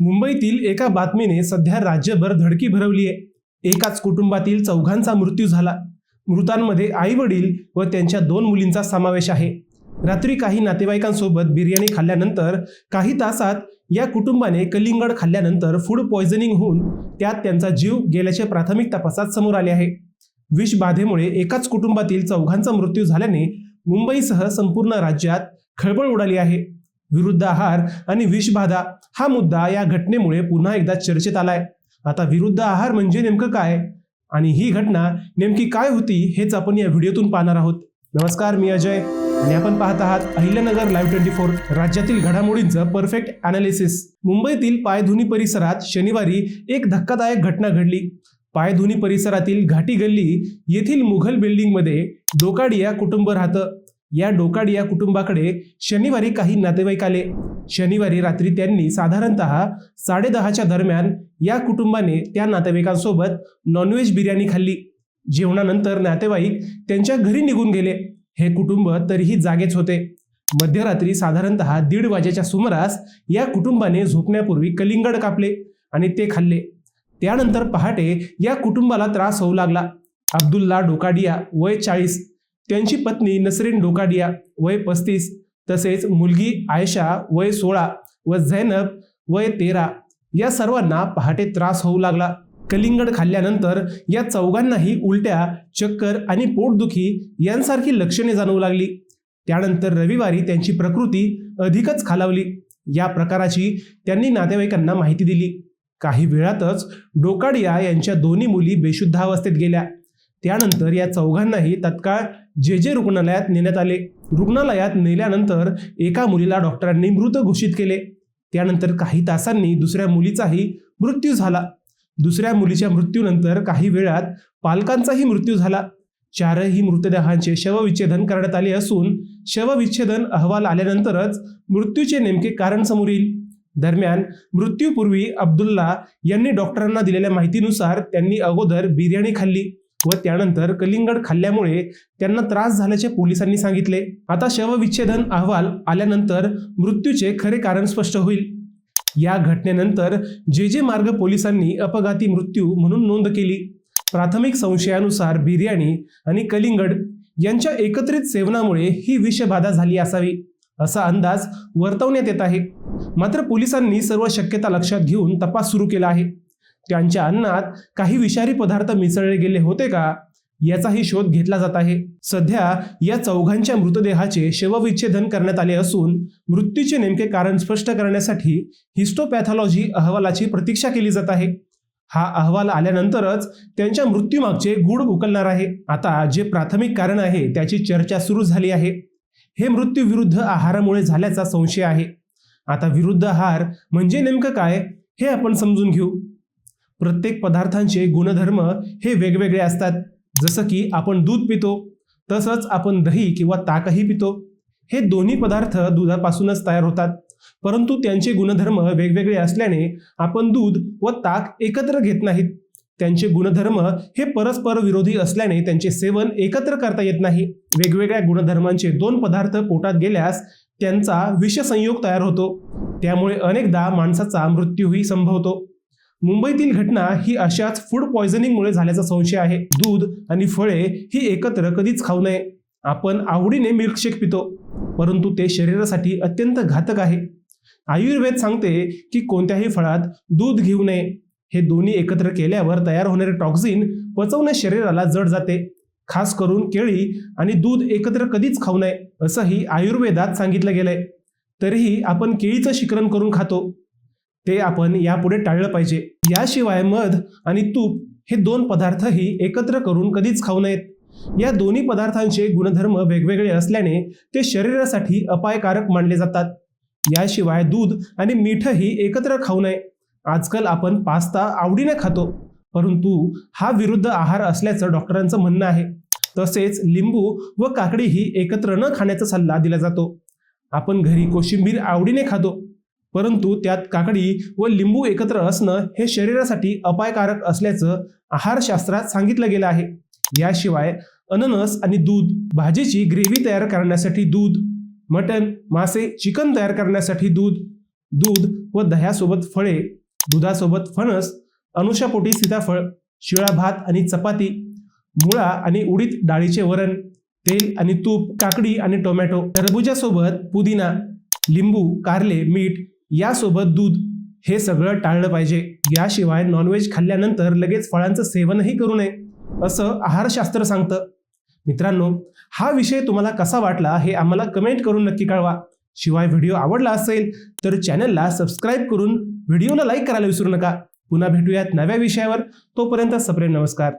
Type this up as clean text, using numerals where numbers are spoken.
मुंबईतील एका बातमीने सध्या राज्यभर धडकी भरवली आहे. एकाच कुटुंबातील चौघांचा मृत्यू झाला. मृतांमध्ये आई वडील व त्यांच्या 2 मुलींचा समावेश आहे. रात्री काही नातेवाईकांसोबत बिर्याणी खाल्ल्यानंतर काही तासात या कुटुंबाने कलिंगड खाल्ल्यानंतर फूड पॉयझनिंग होऊन त्यात त्यांचा जीव गेल्याचे प्राथमिक तपासात समोर आले आहे. विषबाधेमुळे एकाच कुटुंबातील चौघांचा मृत्यू झाल्याने मुंबईसह संपूर्ण राज्यात खळबळ उडाली आहे. विरुद्ध आहार आणि विषबाधा हा मुद्दा या घटनेमुळे पुन्हा एकदा चर्चेत आलाय. आता विरुद्ध आहार म्हणजे नेमकं काय आणि ही घटना नेमकी काय होती हेच आपण या व्हिडिओतून पाहणार आहोत. नमस्कार, मी अजय आणि आपण पाहत आहात अहिल्यानगर लाईव्ह 24, राज्यातील घडामोडींचं परफेक्ट अनालिसिस. मुंबईतील पायधुनी परिसरात शनिवारी एक धक्कादायक घटना घडली. पायधुनी परिसरातील घाटी गल्ली येथील मुघल बिल्डिंगमध्ये डोकाडिया कुटुंब राहतं. या डोकाडिया कुटुंबाकडे शनिवारी काही नातेवाईक आले. शनिवारी रात्री त्यांनी साधारणतः 10:30च्या दरम्यान या कुटुंबाने त्या नातेवाईकांसोबत नॉनव्हेज बिर्याणी खाल्ली. जेवणानंतर नातेवाईक त्यांच्या घरी निघून गेले. हे कुटुंब तरीही जागेच होते. मध्यरात्री साधारणतः 1:30 वाजेच्या सुमारास या कुटुंबाने झोपण्यापूर्वी कलिंगड कापले आणि ते खाल्ले. त्यानंतर पहाटे या कुटुंबाला त्रास होऊ लागला. अब्दुल्ला डोकाडिया वय 40, त्यांची पत्नी नसरीन डोकाडिया वय 35, तसेच मुलगी आयशा वय 16 व झैनब वय 13 या सर्वांना पहाटे त्रास होऊ लागला. कलिंगड खाल्ल्यानंतर या चौघांनाही उलट्या, चक्कर आणि पोटदुखी यांसारखी लक्षणे जाणवू लागली. त्यानंतर रविवारी त्यांची प्रकृती अधिकच खालावली. या प्रकाराची त्यांनी नातेवाईकांना माहिती दिली. काही वेळातच डोकाडिया यांच्या 2 मुली बेशुद्धावस्थेत गेल्या. त्यानंतर या चौघांनाही तत्काळ जे रुग्णालयात नेण्यात आले. रुग्णालयात नेल्यानंतर एका मुलीला डॉक्टरांनी मृत घोषित केले. त्यानंतर काही तासांनी दुसऱ्या मुलीचाही मृत्यू झाला. दुसऱ्या मुलीच्या मृत्यूनंतर काही वेळात पालकांचाही मृत्यू झाला. 4ही मृतदेहांचे शवविच्छेदन करण्यात आले असून शवविच्छेदन अहवाल आल्यानंतरच मृत्यूचे नेमके कारण समोर येईल. दरम्यान मृत्यूपूर्वी अब्दुल्ला यांनी डॉक्टरांना दिलेल्या माहितीनुसार त्यांनी अगोदर बिर्याणी खाल्ली व त्यानंतर कलिंगड खाल्ल्यामुळे त्यांना त्रास झाल्याचे पोलिसांनी सांगितले. आता शवविच्छेदन अहवाल आल्यानंतर मृत्यूचे खरे कारण स्पष्ट होईल. या घटनेनंतर जे मार्ग पोलिसांनी अपघाती मृत्यू म्हणून नोंद केली. प्राथमिक संशयानुसार बिर्याणी आणि कलिंगड यांच्या एकत्रित सेवनामुळे ही विषबाधा झाली असावी असा अंदाज वर्तवण्यात येत आहे. मात्र पोलिसांनी सर्व शक्यता लक्षात घेऊन तपास सुरू केला आहे. त्यांच्या अन्नात काही विषारी पदार्थ मिसळले गेले होते का याचाही शोध घेतला जात आहे. सध्या या चौघांच्या मृतदेहाचे शवविच्छेदन करण्यात आले असून मृत्यूचे नेमके कारण स्पष्ट करण्यासाठी हिस्टोपॅथॉलॉजी अहवालाची प्रतीक्षा केली जात आहे. हा अहवाल आल्यानंतरच त्यांच्या मृत्यूमागचे गूढ उकलणार आहे. आता जे प्राथमिक कारण आहे त्याची चर्चा सुरू झाली आहे. हे मृत्यू विरुद्ध आहारामुळे झाल्याचा संशय आहे. आता विरुद्ध आहार म्हणजे नेमकं काय हे आपण समजून घेऊ. प्रत्येक पदार्थांचे गुणधर्म हे वेगवेगळे असतात. जसं की आपण दूध पितो तसंच आपण दही किंवा ताकही पितो. हे दोन्ही पदार्थ दुधापासूनच तयार होतात, परंतु त्यांचे गुणधर्म वेगवेगळे असल्याने आपण दूध व ताक एकत्र घेत नाहीत. त्यांचे गुणधर्म हे परस्पर विरोधी असल्याने त्यांचे सेवन एकत्र करता येत नाही. वेगवेगळ्या गुणधर्मांचे 2 पदार्थ पोटात गेल्यास त्यांचा विषसंयोग तयार होतो. त्यामुळे अनेकदा माणसाचा मृत्यूही संभवतो. मुंबईतील घटना ही अशाच फूड पॉयझनिंगमुळे झाल्याचा संशय आहे. दूध आणि फळे ही एकत्र कधीच खाऊ नये. आपण आवडीने मिल्कशेक पितो, परंतु ते शरीरासाठी अत्यंत घातक आहे. आयुर्वेद सांगते की कोणत्याही फळात दूध घेऊ नये. हे दोन्ही एकत्र केल्यावर तयार होणारे टॉक्झिन पचवणे शरीराला जड जाते. खास करून केळी आणि दूध एकत्र कधीच खाऊ नये असंही आयुर्वेदात सांगितलं गेलंय. तरीही आपण केळीचं शिकरण करून खातो. ते आपण यापुढे टाळलं पाहिजे. याशिवाय मध आणि तूप हे 2 पदार्थही एकत्र करून कधीच खाऊ नयेत. या दोन्ही पदार्थांचे गुणधर्म वेगवेगळे असल्याने ते शरीरासाठी अपायकारक मानले जातात. याशिवाय दूध आणि मीठही एकत्र खाऊ नये. आजकाल आपण पास्ता आवडीने खातो, परंतु हा विरुद्ध आहार असल्याचं डॉक्टरांचं म्हणणं आहे. तसेच लिंबू व काकडीही एकत्र न खाण्याचा सल्ला दिला जातो. आपण घरी कोशिंबीर आवडीने खातो, परंतु त्यात काकडी व लिंबू एकत्र असणं हे शरीरासाठी अपायकारक असल्याचं आहारशास्त्रात सांगितलं गेलं आहे. याशिवाय अननस आणि दूध, भाजीची ग्रेव्ही तयार करण्यासाठी दूध, मटण, मासे, चिकन तयार करण्यासाठी दूध, दूध व दह्यासोबत फळे, दुधासोबत फणस, अनुशापोटी सीताफळ, शिळा भात आणि चपाती, मुळा आणि उडीद डाळीचे वरण, तेल आणि तूप, काकडी आणि टोमॅटो, टरबूजासोबत पुदिना, लिंबू, कारले, मीठ यासोबत दूध हे सगळं टाळलं पाहिजे. याशिवाय नॉनव्हेज खाल्ल्यानंतर लगेच फळांचं सेवनही करू नये असं आहारशास्त्र सांगतं. मित्रांनो, हा विषय तुम्हाला कसा वाटला हे आम्हाला कमेंट करून नक्की कळवा. शिवाय व्हिडिओ आवडला असेल तर चॅनलला सबस्क्राईब करून व्हिडिओला लाईक करायला विसरू नका. पुन्हा भेटूयात नव्या विषयावर. तोपर्यंत सप्रेम नमस्कार.